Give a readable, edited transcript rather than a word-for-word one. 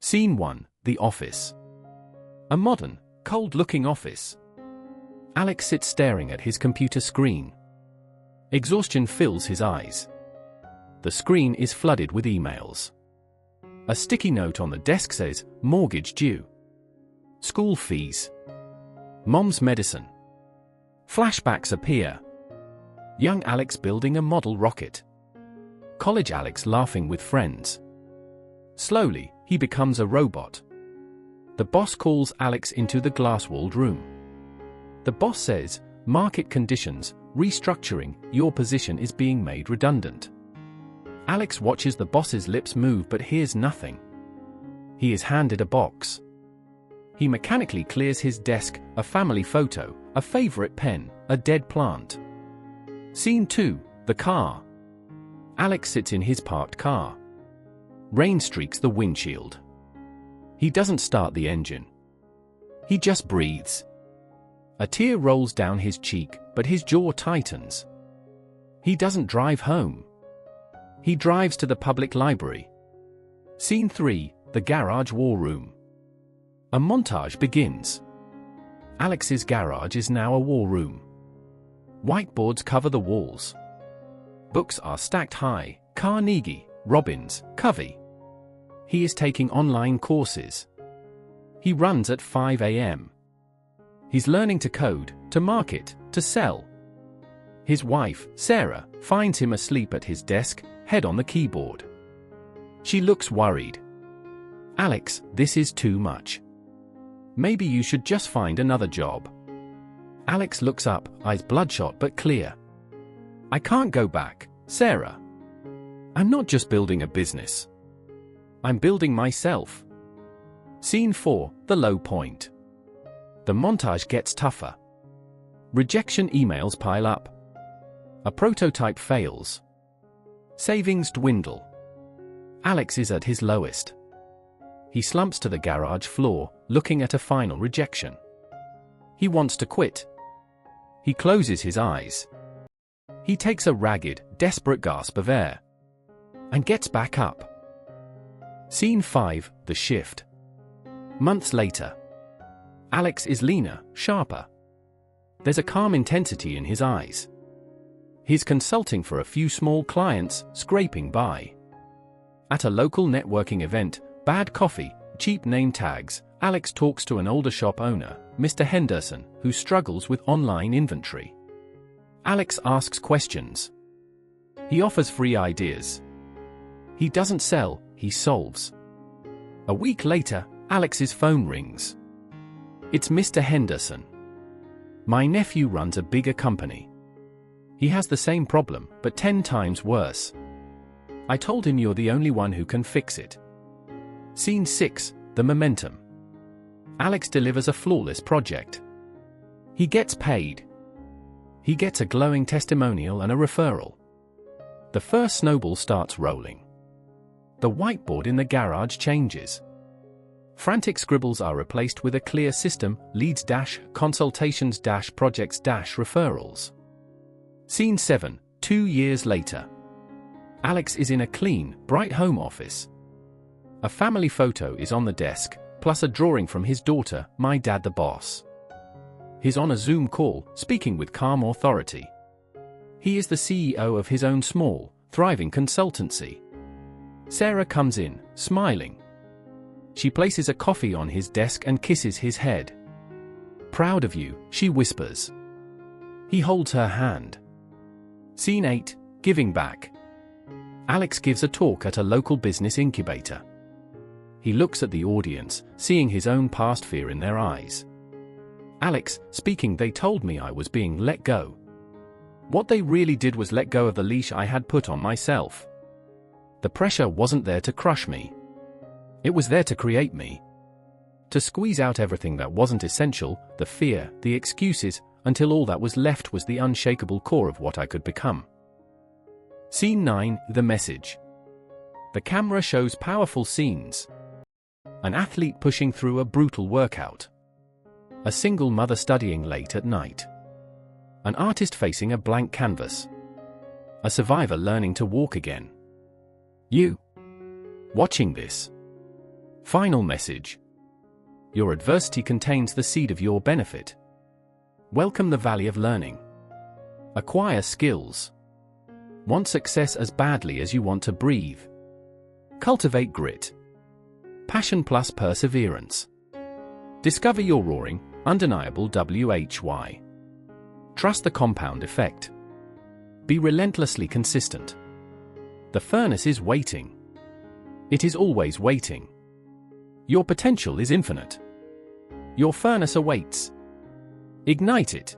Scene 1, the office. A modern, cold-looking office. Alex sits staring at his computer screen. Exhaustion fills his eyes. The screen is flooded with emails. A sticky note on the desk says, mortgage due. School fees. Mom's medicine. Flashbacks appear. Young Alex building a model rocket. College Alex laughing with friends. Slowly, he becomes a robot. The boss calls Alex into the glass-walled room. The boss says, market conditions, restructuring, your position is being made redundant. Alex watches the boss's lips move but hears nothing. He is handed a box. He mechanically clears his desk, a family photo, a favorite pen, a dead plant. Scene 2, the car. Alex sits in his parked car. Rain streaks the windshield. He doesn't start the engine. He just breathes. A tear rolls down his cheek, but his jaw tightens. He doesn't drive home. He drives to the public library. Scene 3, the garage war room. A montage begins. Alex's garage is now a war room. Whiteboards cover the walls. Books are stacked high, Carnegie, Robbins, Covey. He is taking online courses. He runs at 5 a.m. He's learning to code, to market, to sell. His wife, Sarah, finds him asleep at his desk, head on the keyboard. She looks worried. Alex, this is too much. Maybe you should just find another job. Alex looks up, eyes bloodshot but clear. I can't go back, Sarah. I'm not just building a business. I'm building myself. Scene 4, the low point. The montage gets tougher. Rejection emails pile up. A prototype fails. Savings dwindle. Alex is at his lowest. He slumps to the garage floor, looking at a final rejection. He wants to quit. He closes his eyes. He takes a ragged, desperate gasp of air. And gets back up. Scene 5, the shift. Months later. Alex is leaner, sharper. There's a calm intensity in his eyes. He's consulting for a few small clients, scraping by. At a local networking event, bad coffee, cheap name tags, Alex talks to an older shop owner, Mr. Henderson, who struggles with online inventory. Alex asks questions. He offers free ideas. He doesn't sell, he solves. A week later, Alex's phone rings. It's Mr. Henderson. My nephew runs a bigger company. He has the same problem, but 10 times worse. I told him you're the only one who can fix it. Scene 6, the momentum. Alex delivers a flawless project. He gets paid. He gets a glowing testimonial and a referral. The first snowball starts rolling. The whiteboard in the garage changes. Frantic scribbles are replaced with a clear system, leads - consultations - projects - referrals. Scene 7, 2 years later. Alex is in a clean, bright home office. A family photo is on the desk, plus a drawing from his daughter, my dad the boss. He's on a Zoom call, speaking with calm authority. He is the CEO of his own small, thriving consultancy. Sarah comes in, smiling. She places a coffee on his desk and kisses his head. Proud of you, she whispers. He holds her hand. Scene 8, giving back. Alex gives a talk at a local business incubator. He looks at the audience, seeing his own past fear in their eyes. Alex, speaking, they told me I was being let go. What they really did was let go of the leash I had put on myself. The pressure wasn't there to crush me. It was there to create me. To squeeze out everything that wasn't essential, the fear, the excuses, until all that was left was the unshakable core of what I could become. Scene 9, the message. The camera shows powerful scenes. An athlete pushing through a brutal workout. A single mother studying late at night. An artist facing a blank canvas. A survivor learning to walk again. You, watching this, Final message. Your adversity contains the seed of your benefit. Welcome the valley of learning. Acquire skills. Want success as badly as you want to breathe. Cultivate grit. Passion plus perseverance. Discover your roaring, undeniable WHY. Trust the compound effect. Be relentlessly consistent. The furnace is waiting. It is always waiting. Your potential is infinite. Your furnace awaits. Ignite it.